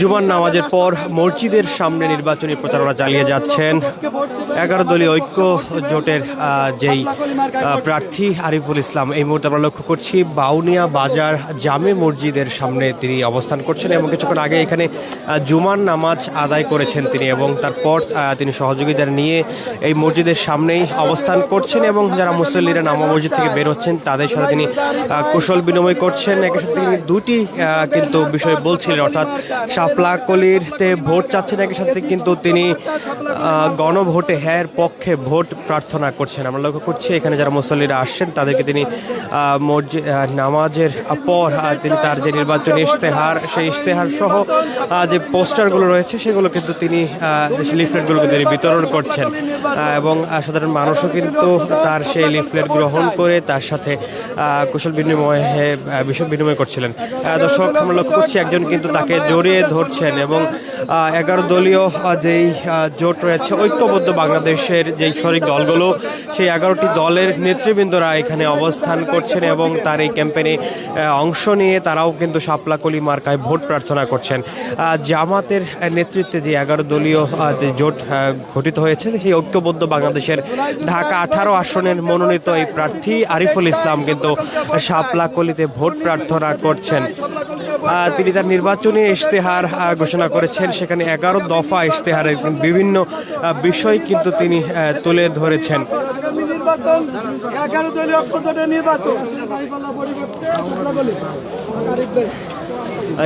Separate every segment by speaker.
Speaker 1: জুমার নামাজের পর মসজিদের সামনে নির্বাচনী প্রচারণা চালিয়ে যাচ্ছেন 11 দলীয় ঐক্য জোটের যেই প্রার্থী আরিফুল ইসলাম। এই মুহূর্তে আমরা লক্ষ্য করছি বাউনিয়া বাজার জামে মসজিদের সামনে তিনি অবস্থান করছেন এবং কিছুক্ষণ আগে এখানে জুমার নামাজ আদায় করেছেন তিনি, এবং তারপর তিনি সহযোগীদের নিয়ে এই মসজিদের সামনেই অবস্থান করছেন এবং যারা মুসল্লিরা নামা মসজিদ থেকে বের হচ্ছেন তাদের সাথে তিনি কুশল বিনিময় করছেন। একই সাথে তিনি দুটি কিন্তু বিষয় বলছিলেন, অর্থাৎ শাপলাকলিতে ভোট চাচ্ছেন, একই সাথে কিন্তু তিনি গণভোটে হ্যাঁ পক্ষে ভোট প্রার্থনা করছেন। আমরা লক্ষ্য করছি এখানে যারা মুসল্লিরা আসছেন তাদেরকে তিনি নামাজের পর তিনি তার যে নির্বাচনী ইশতেহার, সেই ইশতেহার সহ যে পোস্টারগুলো রয়েছে সেগুলো কিন্তু তিনি লিফলেটগুলো তিনি বিতরণ করছেন এবং সাধারণ মানুষও কিন্তু তার সেই লিফলেট গ্রহণ করে তার সাথে কুশল বিনিময় করছিলেন। দর্শক, আমরা লক্ষ্য করছি একজন কিন্তু তাকে জড়িয়ে ধরছেন এবং 11 দলীয় যেই জোট রয়েছে ঐক্যবদ্ধ বাংলাদেশের যেই শরিক দলগুলো, সেই 11টি দলের নেতৃবৃন্দরা এখানে অবস্থান করছেন এবং তার এই ক্যাম্পেইনে অংশ নিয়ে তারাও কিন্তু শাপলাকলি মার্কায় ভোট প্রার্থনা করছেন। জামাতের নেতৃত্বে যে 11 দলীয় জোট গঠিত হয়েছে, সেই ঐক্যবদ্ধ বাংলাদেশের ঢাকা 18 আসনের মনোনীত এই প্রার্থী আরিফুল ইসলাম কিন্তু শাপলাকলিতে ভোট প্রার্থনা করছেন। তিনি তার নির্বাচনী ইশতেহার ঘোষণা করেছেন, সেখানে 11 দফা ইশতেহারের বিভিন্ন বিষয় কিন্তু তিনি তুলে ধরেছেন।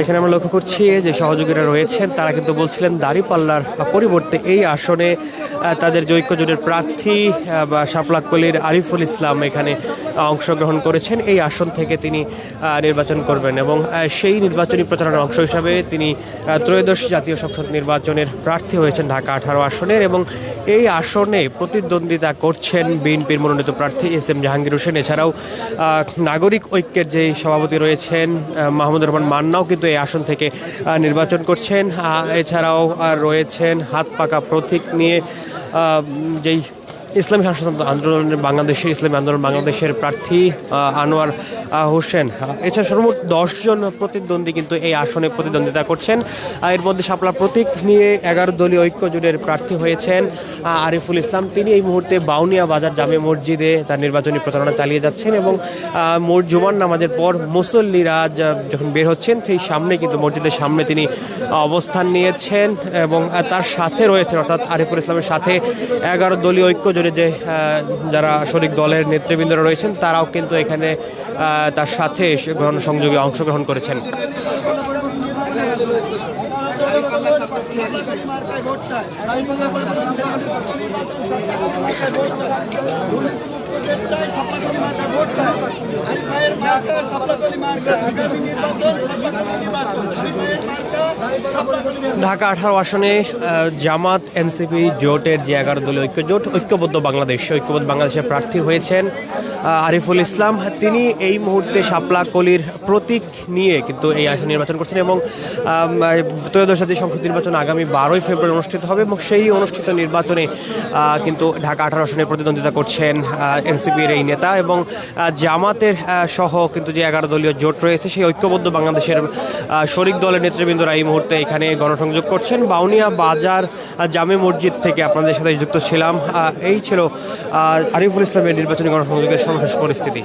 Speaker 1: এখানে আমরা লক্ষ্য করছি যে সহযোগীরা রয়েছেন তারা কিন্তু বলছিলেন দাঁড়িপাল্লার পরিবর্তে এই আসনে তাদের যে ঐক্য জোটের প্রার্থী বা শাপলাকলির আরিফুল ইসলাম এখানে অংশগ্রহণ করেছেন, এই আসন থেকে তিনি নির্বাচন করবেন এবং সেই নির্বাচনী প্রচারণার অংশ হিসাবে তিনি ত্রয়োদশ জাতীয় সংসদ নির্বাচনের প্রার্থী হয়েছেন ঢাকা 18 আসনের এবং এই আসনে প্রতিদ্বন্দ্বিতা করছেন বিএনপির মনোনীত প্রার্থী এস.এম. জাহাঙ্গীর হোসেন। এছাড়াও নাগরিক ঐক্যের যে সভাপতি রয়েছেন মাহমুদুর রহমান মান্নাও কিন্তু এই আসন থেকে নির্বাচন করছেন। এছাড়াও রয়েছেন হাত পাকা প্রতীক নিয়ে যেই ইসলামী স্বাধীনতা আন্দোলনের ইসলামী আন্দোলন বাংলাদেশের প্রার্থী আনোয়ার হোসেন। এছাড়া সর্বমোট 10 জন প্রতিদ্বন্দ্বী কিন্তু এই আসনে প্রতিদ্বন্দ্বিতা করছেন। এর মধ্যে শাপলা প্রতীক নিয়ে 11 দলীয় ঐক্য জোটের প্রার্থী হয়েছেন আরিফুল ইসলাম। তিনি এই মুহূর্তে বাউনিয়া বাজার জামে মসজিদে তার নির্বাচনী প্রচারণা চালিয়ে যাচ্ছেন এবং জুমার নামাজের পর মুসল্লিরা যখন বের হচ্ছেন সেই সামনে কিন্তু মসজিদের সামনে তিনি অবস্থান নিয়েছেন এবং তার সাথে রয়েছেন, অর্থাৎ আরিফুল ইসলামের সাথে 11 দলীয় ঐক্য জোটে যে যারা শরিক দলের নেতৃবৃন্দরা রয়েছেন তারাও কিন্তু এখানে তার সাথে সংযোগে অংশগ্রহণ করেছেন। ঢাকা 18 আসনে জামাত এনসিপি জোটের যে 11 দলীয় ঐক্য জোট ঐক্যবদ্ধ বাংলাদেশের প্রার্থী হয়েছেন আরিফুল ইসলাম। তিনি এই মুহূর্তে শাপলাকলির প্রতীক নিয়ে কিন্তু এই আসন নির্বাচন করছেন এবং ত্রয়োদশ জাতীয় সংসদ নির্বাচন আগামী 12 ফেব্রুয়ারি অনুষ্ঠিত হবে এবং সেই অনুষ্ঠিত নির্বাচনে কিন্তু ঢাকা 18 আসনে প্রতিদ্বন্দ্বিতা করছেন এনসিপির এই নেতা এবং জামাতের সহ কিন্তু যে 11 দলীয় জোট রয়েছে সেই ঐক্যবদ্ধ বাংলাদেশের শরিক দলের নেতৃবৃন্দরা এই মুহূর্তে এখানে গণসংযোগ করছেন। বাউনিয়া বাজার জামে মসজিদ থেকে আপনাদের সাথে যুক্ত ছিলাম। এই ছিল আরিফুল ইসলামের নির্বাচনী গণসংযোগের সর্বশেষ পরিস্থিতি।